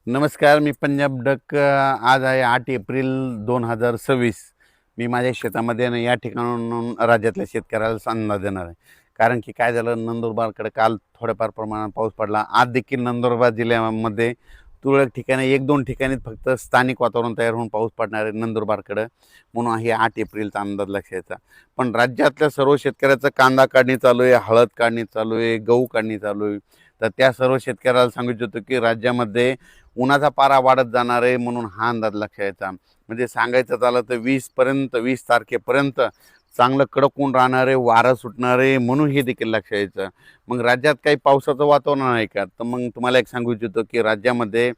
नमस्कार, मी पंजाब डक. आज आहे 8 एप्रिल 2026. मी माझ्या शेतामध्ये ना या ठिकाणाहून राज्यातल्या शेतकऱ्याला अंदाज देणार आहे. कारण की काय झालं, नंदुरबारकडे काल थोड्याफार प्रमाणात पाऊस पडला. आज देखील नंदुरबार जिल्ह्यामध्ये तुरळक ठिकाणी 1-2 ठिकाणी फक्त स्थानिक वातावरण तयार होऊन पाऊस पडणार आहे नंदुरबारकडं. म्हणून हे 8 एप्रिलचा अंदाज लक्षायचा. पण राज्यातल्या सर्व शेतकऱ्याचं कांदा काढणी चालू आहे, हळद काढणी चालू आहे, गहू काढणी चालू आहे. तर त्या सर्व शेतकऱ्याला सांगू इच्छितो की राज्यामध्ये उन्हाचा पारा वाढत जाणार आहे, म्हणून हा अंदाज लक्षायचा. म्हणजे सांगायचं झालं तर 20 तारखेपर्यंत चांगलं कडक ऊन राहणार आहे, वारं सुटणार आहे, म्हणून हे देखील लक्षायचं. मग राज्यात काही पावसाचं वातावरण आहे का? तर मग तुम्हाला एक सांगू इच्छितो की राज्यामध्ये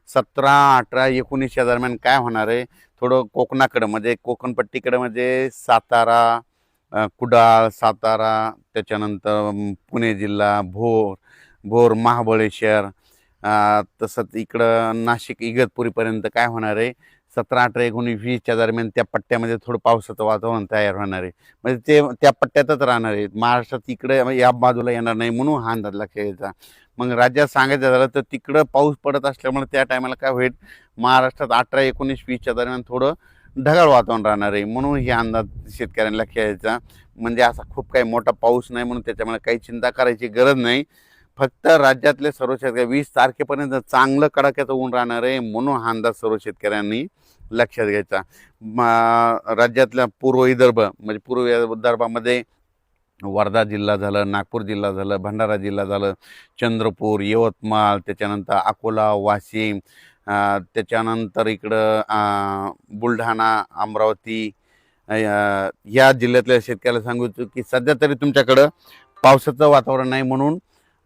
17, 18, 19 या दरम्यान काय होणार आहे, थोडं कोकणाकडं म्हणजे कोकणपट्टीकडं म्हणजे सातारा, कुडाळ, सातारा, त्याच्यानंतर पुणे जिल्हा, भोर, महाबळेश्वर, तसंच इकडं नाशिक इगतपुरीपर्यंत काय होणार आहे, 17, 18, 19, 20च्या दरम्यान त्या पट्ट्यामध्ये थोडं पावसाचं वातावरण तयार होणार आहे. म्हणजे ते त्या पट्ट्यातच राहणार आहे. महाराष्ट्रात इकडे या बाजूला येणार नाही, म्हणून हा अंदाज लक्षात घ्यायचा. मग राज्यात सांगायचं झालं तर तिकडं पाऊस पडत असल्यामुळे त्या टायमाला काय होईल, महाराष्ट्रात 18, 19, 20च्या दरम्यान थोडं ढगाळ वातावरण राहणार आहे, म्हणून हे अंदाज शेतकऱ्यांना लक्षात घ्यायचा. म्हणजे असा खूप काही मोठा पाऊस नाही, म्हणून त्याच्यामुळे काही चिंता करायची गरज नाही. फक्त राज्यातले सर्व शेतकरी 20 तारखेपर्यंत चांगलं कडाक्याचं ऊन राहणार आहे, म्हणून हा अंदाज सर्व शेतकऱ्यांनी लक्षात घ्यायचा. राज्यातल्या पूर्व विदर्भ म्हणजे पूर्व विदर्भामध्ये वर्धा जिल्हा झालं, नागपूर जिल्हा झालं, भंडारा जिल्हा झालं, चंद्रपूर, यवतमाळ, त्याच्यानंतर अकोला, वाशिम, त्याच्यानंतर इकडं बुलढाणा, अमरावती, या जिल्ह्यातल्या शेतकऱ्याला सांगू इच्छितो की सध्या तरी तुमच्याकडं पावसाचं वातावरण नाही, म्हणून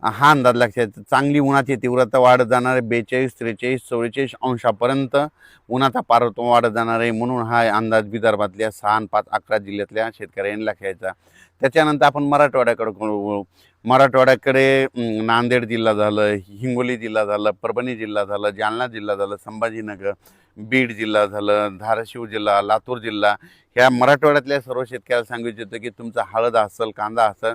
हा अंदाज लक्षात. चांगली उन्हाची तीव्रता वाढत जाणार आहे. 42, 43, 44 अंशापर्यंत उन्हाचा पारा वाढत जाणार आहे, म्हणून हा अंदाज विदर्भातल्या 6, 5, 11 जिल्ह्यातल्या शेतकऱ्यांनी लक्षायचा. त्याच्यानंतर आपण मराठवाड्याकडे वळू. मराठवाड्याकडे नांदेड जिल्हा झालं, हिंगोली जिल्हा झालं, परभणी जिल्हा झालं, जालना जिल्हा झालं, संभाजीनगर, बीड जिल्हा झालं, धाराशिव जिल्हा, लातूर जिल्हा, ह्या मराठवाड्यातल्या सर्व शेतकऱ्याला सांगू इच्छितो की तुमचा हळद असेल, कांदा असेल,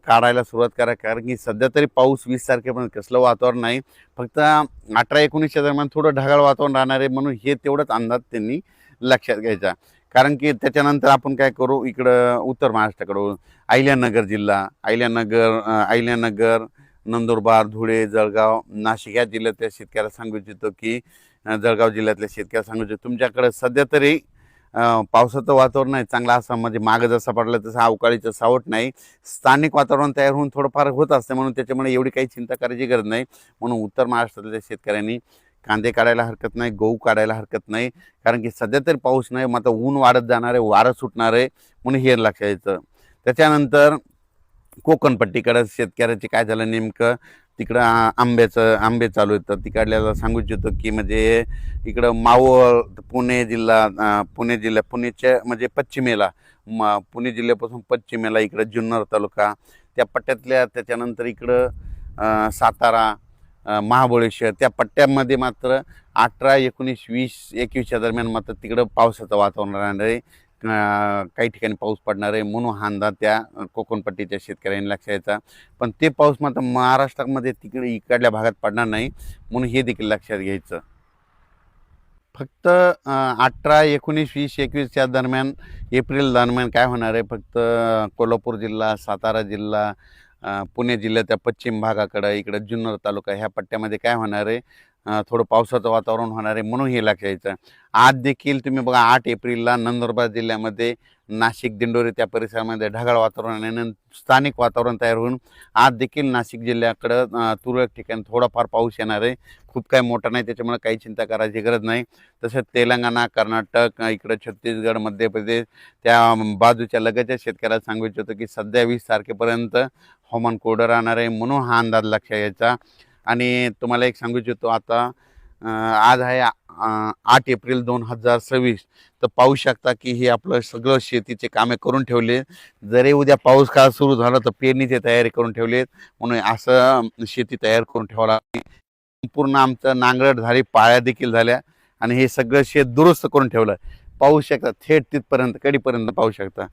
काढायला सुरुवात करा. कारण की सध्या तरी पाऊस 20 तारखेपर्यंत कसलं वातावरण नाही, फक्त 18, 19च्या दरम्यान थोडं ढगाळ वातावरण राहणार आहे, म्हणून हे तेवढंच अंदाज त्यांनी लक्षात घ्यायचा. कारण की त्याच्यानंतर आपण काय करू, इकडं उत्तर महाराष्ट्राकडं अहिल्यानगर जिल्हा, अहिल्यानगर, नंदुरबार, धुळे, जळगाव, नाशिक या जिल्ह्यातल्या शेतकऱ्याला सांगू इच्छितो की जळगाव जिल्ह्यातल्या शेतकऱ्याला सांगू इच्छितो तुमच्याकडे सध्या तरी पावसाचं वातावरण आहे चांगला. असं म्हणजे मागं जसं पडलं तसं अवकाळीचं सावट नाही, स्थानिक वातावरण तयार होऊन थोडंफार होत असते, म्हणून त्याच्यामुळे एवढी काही चिंता करायची गरज नाही. म्हणून उत्तर महाराष्ट्रातल्या शेतकऱ्यांनी कांदे काढायला हरकत नाही, गहू काढायला हरकत नाही. कारण की सध्या तरी पाऊस नाही, मग आता ऊन वाढत जाणार आहे, वारं सुटणार आहे, म्हणून हे लक्षात यायचं. त्याच्यानंतर कोकणपट्टीकडं शेतकऱ्याचे काय झालं नेमकं, तिकडं आंबे चालू आहेत. तर तिकडल्याला सांगू इच्छितो की म्हणजे इकडं मावळ, पुणेच्या म्हणजे पश्चिमेला, पुणे जिल्ह्यापासून पश्चिमेला इकडं जुन्नर तालुका त्या पट्ट्यातल्या, त्याच्यानंतर इकडं सातारा, महाबळेश्वर त्या पट्ट्यामध्ये मात्र 18, 19, 20, 21च्या दरम्यान मात्र तिकडं पावसाचं वातावरण राहणार आहे. काही ठिकाणी पाऊस पडणार आहे, म्हणून हा अंदाज त्या कोकणपट्टीच्या शेतकऱ्यांनी लक्षात घ्यायचा. पण ते पाऊस मात्र महाराष्ट्रामध्ये तिकडे इकडल्या भागात पडणार नाही, म्हणून हे देखील लक्षात घ्यायचं. फक्त 18, 19, 20, 21च्या दरम्यान एप्रिल दरम्यान काय होणार आहे, फक्त कोल्हापूर जिल्हा, सातारा जिल्हा, पुणे जिल्ह्याच्या पश्चिम भागाकडं, इकडं जुन्नर तालुका ह्या पट्ट्यामध्ये काय होणार आहे, थोडं पावसाचं वातावरण होणार आहे, म्हणून हे लक्षात घ्यायचं. आज देखील तुम्ही बघा 8 एप्रिलला नंदुरबार जिल्ह्यामध्ये नाशिक, दिंडोरी त्या परिसरामध्ये ढगाळ वातावरण आणि स्थानिक वातावरण तयार होऊन आज देखील नाशिक जिल्ह्याकडं तुरळक ठिकाणी थोडाफार पाऊस येणार आहे. खूप काही मोठा नाही, त्याच्यामुळे काही चिंता करायची गरज नाही. तसंच तेलंगणा, कर्नाटक, इकडं छत्तीसगड, मध्य प्रदेश त्या बाजूच्या लगतच्या शेतकऱ्याला सांगू इच्छितो की सध्या 20 तारखेपर्यंत हवामान कोरडं राहणार आहे, म्हणून हा अंदाज लक्षात घ्यायचा. आणि तुम्हाला एक सांगू इच्छितो, आता आज आहे 8 एप्रिल 2026. तर पाहू शकता की हे आपलं सगळं शेतीचे कामे करून ठेवले. जरी उद्या पाऊस काळ सुरू झाला तर पेरणीची तयारी करून ठेवली, म्हणून असं शेती तयार करून ठेवायला संपूर्ण आमचं नांगरट झाली, पाळ्या देखील झाल्या आणि हे सगळं शेत दुरुस्त करून ठेवलं. पाहू शकता थेट तिथपर्यंत कडीपर्यंत पाहू शकता.